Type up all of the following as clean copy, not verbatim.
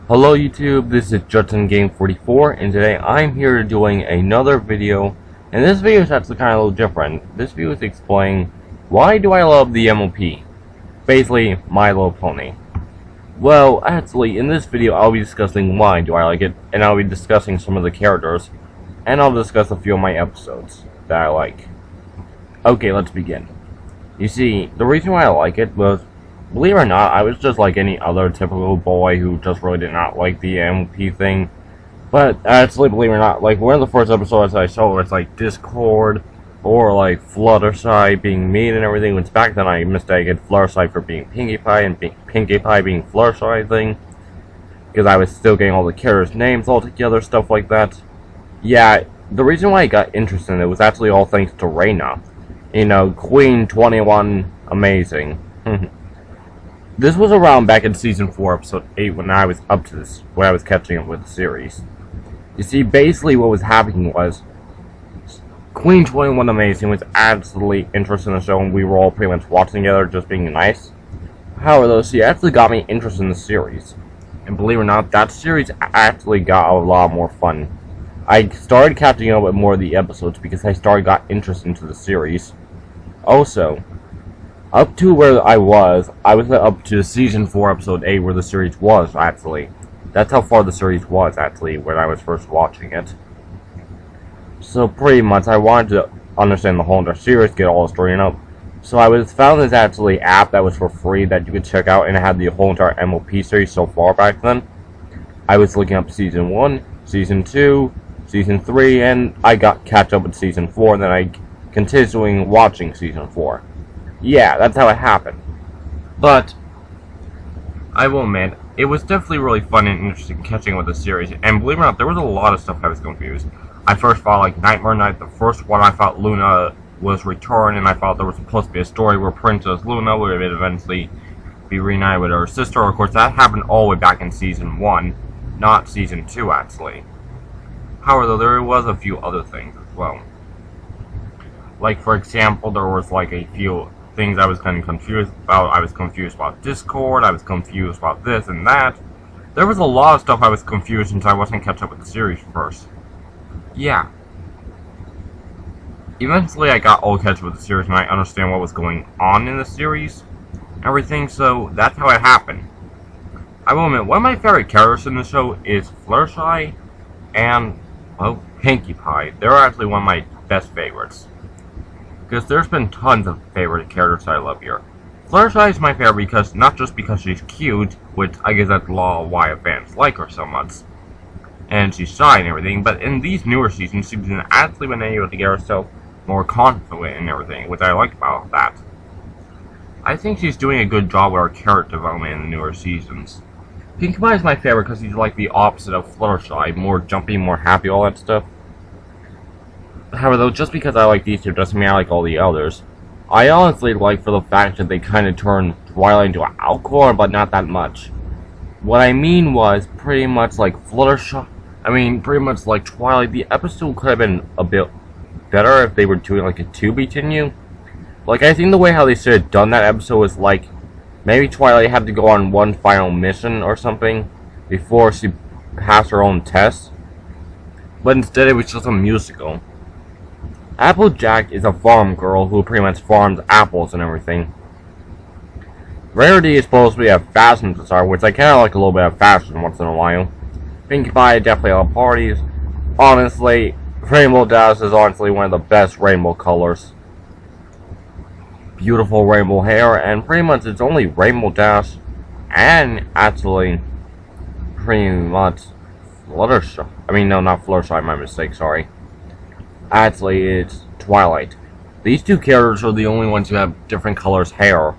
Hello YouTube, this is Judson Game 44, and today I'm here doing another video, and this video is actually kind of a little different. This video is explaining why do I love the MOP, basically My Little Pony. Well, actually, in this video I'll be discussing why do I like it, and I'll be discussing some of the characters, and I'll discuss a few of my episodes that I like. Okay, let's begin. You see, the reason why I like it was, believe it or not, I was just like any other typical boy who just really did not like the MP thing. But actually, believe it or not, like one of the first episodes I saw was like Discord or like Fluttershy being mean and everything, which back then I mistaken Fluttershy for being Pinkie Pie and Pinkie Pie being Fluttershy thing. Because I was still getting all the characters' names all together, stuff like that. Yeah, the reason why I got interested in it was actually all thanks to Reina. You know, Queen 21, amazing. This was around back in Season 4, Episode 8, when I was up to this, when I was catching up with the series. You see, basically what was happening was, Queen 21 Amazing was absolutely interested in the show, and we were all pretty much watching together, just being nice. However, though, she actually got me interested in the series. And believe it or not, that series actually got a lot more fun. I started catching up with more of the episodes because I got interested into the series. Also, up to where I was up to Season 4, Episode 8, where the series was, actually. That's how far the series was, actually, when I was first watching it. So, pretty much, I wanted to understand the whole entire series, get all the story up. So, I found this actually app that was for free that you could check out, and it had the whole entire MOP series so far back then. I was looking up Season 1, Season 2, Season 3, and I got catch up with Season 4, and then I continuing watching Season 4. Yeah, that's how it happened. But I will admit, it was definitely really fun and interesting catching up with the series, and believe it or not, there was a lot of stuff I was confused. I first thought, like, Nightmare Night, the first one, I thought Luna was returned, and I thought there was supposed to be a story where Princess Luna would eventually be reunited with her sister. Of course, that happened all the way back in Season 1, not Season 2, actually. However, though, there was a few other things as well. Like, for example, there was, like, a few things I was kind of confused about. I was confused about Discord, I was confused about this and that. There was a lot of stuff I was confused since I wasn't catch up with the series first. Yeah. Eventually I got all catch up with the series and I understand what was going on in the series. Everything, so that's how it happened. I will admit, one of my favorite characters in the show is Fluttershy and, well, Pinkie Pie. They're actually one of my best favorites. Because there's been tons of favorite characters I love here. Fluttershy is my favorite because, not just because she's cute, which I guess that's a lot of why fans like her so much, and she's shy and everything, but in these newer seasons, she's actually been able to get herself more confident and everything, which I like about that. I think she's doing a good job with her character development in the newer seasons. Pinkie Pie is my favorite because he's like the opposite of Fluttershy, more jumpy, more happy, all that stuff. However, though, just because I like these two doesn't mean I like all the others. I honestly like for the fact that they kind of turned Twilight into an alcohol, but not that much. What I mean was, pretty much like Fluttershy, pretty much like Twilight, the episode could have been a bit better if they were doing like a to-be-continue. Like, I think the way how they should have done that episode was like, maybe Twilight had to go on one final mission or something before she passed her own test. But instead it was just a musical. Applejack is a farm girl who pretty much farms apples and everything. Rarity is supposed to be a fashion designer, which I kind of like a little bit of fashion once in a while. Pinkie Pie definitely love parties. Honestly, Rainbow Dash is honestly one of the best rainbow colors. Beautiful rainbow hair, and pretty much it's only Rainbow Dash, and actually, pretty much Fluttershy. No, not Fluttershy, my mistake, sorry. Actually, it's Twilight. These two characters are the only ones who have different colors hair.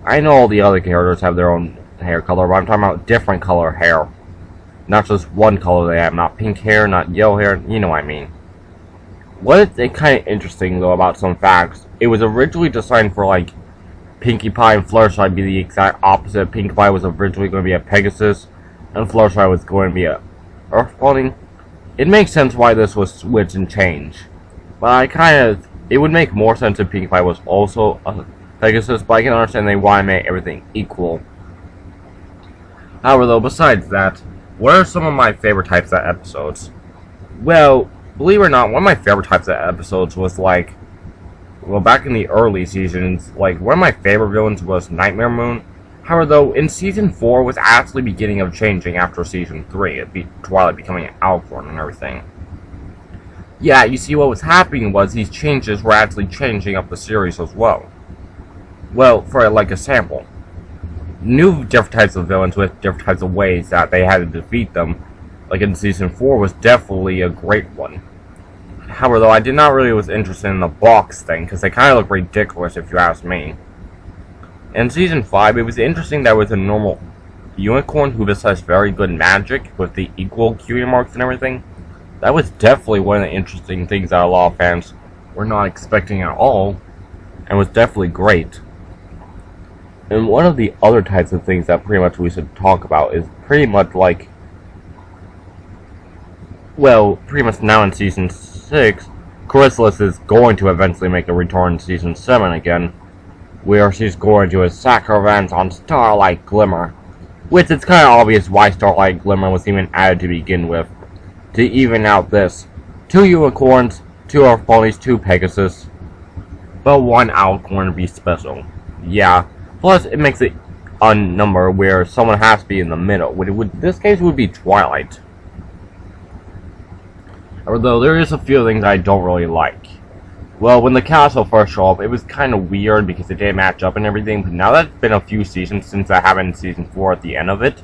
I know all the other characters have their own hair color, but I'm talking about different color hair. Not just one color they have, not pink hair, not yellow hair, you know what I mean. What is kind of interesting, though, about some facts, it was originally designed for, like, Pinkie Pie and Fluttershy to be the exact opposite. Pinkie Pie was originally going to be a Pegasus, and Fluttershy was going to be a Earth Pony. It makes sense why this was switched and changed. But it would make more sense if Pinkie Pie was also a Pegasus, but I can understand they want to make everything equal. However, though, besides that, What are some of my favorite types of episodes? Well, believe it or not, one of my favorite types of episodes was like, well, back in the early seasons, like, one of my favorite villains was Nightmare Moon. However, though, in Season 4 was actually beginning of changing after Season 3, Twilight becoming an Alcorn and everything. Yeah, you see, what was happening was these changes were actually changing up the series as well. Well, for like a sample, new different types of villains with different types of ways that they had to defeat them, like in Season 4, was definitely a great one. However, though, I did not really was interested in the box thing, because they kind of look ridiculous if you ask me. In Season 5, it was interesting that it was a normal unicorn who just has very good magic with the equal cutie marks and everything. That was definitely one of the interesting things that a lot of fans were not expecting at all, and was definitely great. And one of the other types of things that pretty much we should talk about is pretty much like, well, pretty much now in Season 6, Chrysalis is going to eventually make a return in Season 7 again, where she's going to attack her events on Starlight Glimmer, which it's kind of obvious why Starlight Glimmer was even added to begin with, to even out this. 2 unicorns, 2 Earth ponies, 2 Pegasus, but 1 Alcorn to be special. Yeah, plus it makes it a number where someone has to be in the middle, which in this case would be Twilight. Although there is a few things I don't really like. Well, when the castle first showed up, it was kind of weird because it didn't match up and everything, but now that it's been a few seasons since that happened in Season 4 at the end of it,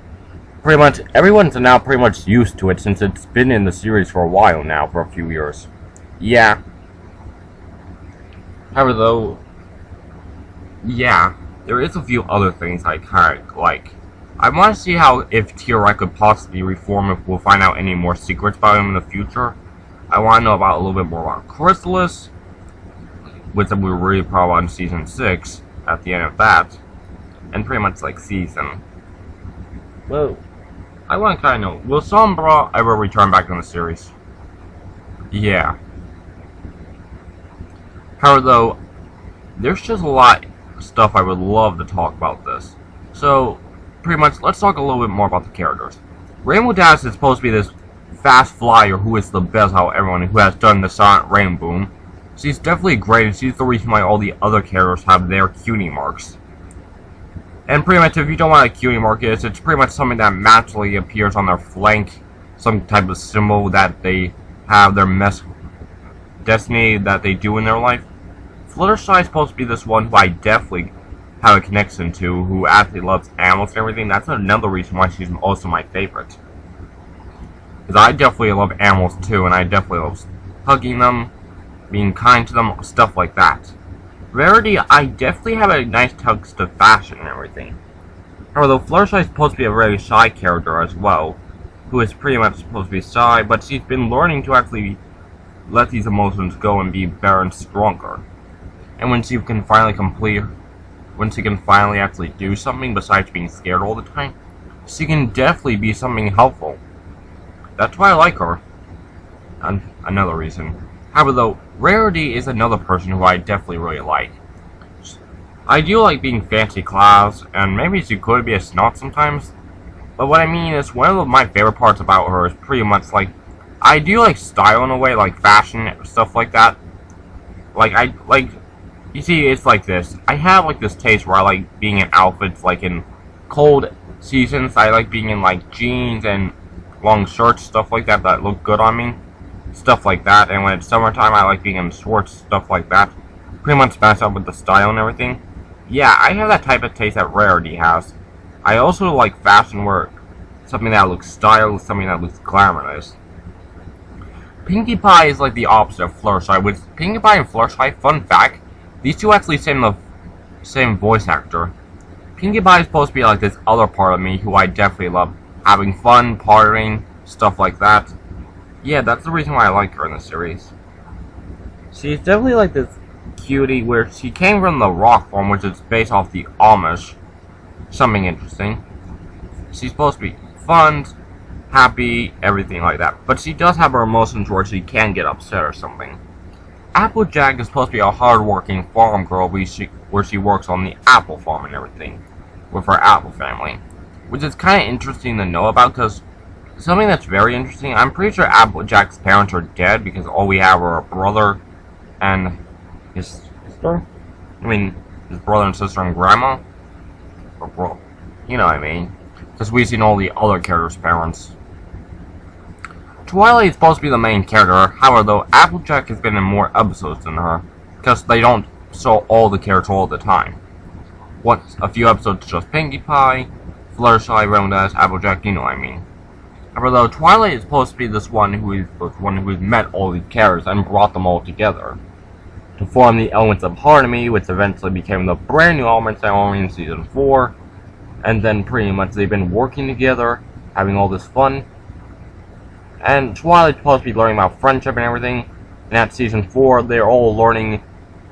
pretty much everyone's now pretty much used to it since it's been in the series for a while now, for a few years. Yeah. However, though, yeah, there is a few other things I kind of like. I want to see how if T-Rex could possibly reform if we'll find out any more secrets about him in the future. I want to know about a little bit more about Chrysalis, which we were really probably on Season 6 at the end of that, and pretty much like season. Well, I want to kind of know, will Sombra ever return back in the series? Yeah. However, though, there's just a lot of stuff I would love to talk about this. So, pretty much, let's talk a little bit more about the characters. Rainbow Dash is supposed to be this fast flyer who is the best out of everyone who has done the Silent Rain Boom. She's definitely great, and she's the reason why all the other characters have their cutie marks. And pretty much, if you don't know what a cutie mark is, it's pretty much something that magically appears on their flank, some type of symbol that they have their destiny that they do in their life. Fluttershy is supposed to be this one who I definitely have a connection to, who actually loves animals and everything. That's another reason why she's also my favorite. Because I definitely love animals too, and I definitely love hugging them, being kind to them, stuff like that. Rarity, I definitely have a nice touch to fashion and everything. Although Fluttershy is supposed to be a very shy character as well, who is pretty much supposed to be shy, but she's been learning to actually let these emotions go and be better and stronger. And when she can finally actually do something besides being scared all the time, she can definitely be something helpful. That's why I like her. And another reason. However, though, Rarity is another person who I definitely really like. I do like being fancy class, and maybe she could be a snot sometimes. But what I mean is, one of my favorite parts about her is pretty much like, I do like style in a way, like fashion, stuff like that. You see, it's like this. I have like this taste where I like being in outfits, like in cold seasons, I like being in like jeans and long shirts, stuff like that, that look good on me. Stuff like that, and when it's summertime, I like being in shorts, stuff like that. Pretty much match up with the style and everything. Yeah, I have that type of taste that Rarity has. I also like fashion where something that looks stylish, something that looks glamorous. Pinkie Pie is like the opposite of Fluttershy, which Pinkie Pie and Fluttershy, fun fact, these two actually the same voice actor. Pinkie Pie is supposed to be like this other part of me who I definitely love. Having fun, partying, stuff like that. Yeah, that's the reason why I like her in the series. She's definitely like this cutie where she came from the rock form, which is based off the Amish. Something interesting. She's supposed to be fun, happy, everything like that. But she does have her emotions where she can get upset or something. Applejack is supposed to be a hard-working farm girl where she works on the apple farm and everything with her apple family. Which is kind of interesting to know about because something that's very interesting, I'm pretty sure Applejack's parents are dead because all we have are a brother and his sister. I mean, his brother and sister and grandma. Or bro, you know what I mean. Because we've seen all the other characters' parents. Twilight is supposed to be the main character, however, though, Applejack has been in more episodes than her. Because they don't show all the characters all the time. Once a few episodes just Pinkie Pie, Fluttershy, Roundhouse, Applejack, you know what I mean. However, though, Twilight is supposed to be this one who's met all these characters and brought them all together to form the Elements of Harmony, which eventually became the brand new Elements of Harmony in Season 4. And then pretty much they've been working together, having all this fun. And Twilight's supposed to be learning about friendship and everything. And at Season 4, they're all learning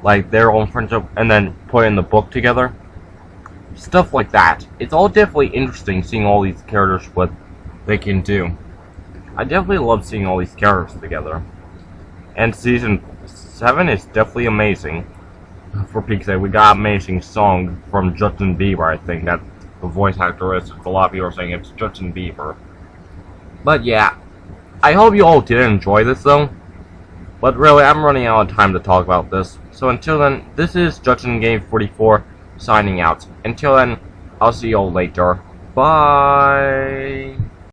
like their own friendship and then putting the book together. Stuff like that. It's all definitely interesting seeing all these characters, what they can do. I definitely love seeing all these characters together. And Season 7 is definitely amazing. For peak's sake, we got an amazing song from Justin Bieber, I think. That the voice actor is. A lot of people are saying it's Justin Bieber. But yeah, I hope you all did enjoy this though. But really, I'm running out of time to talk about this. So until then, this is Justin Game 44 signing out. Until then, I'll see you all later. Bye!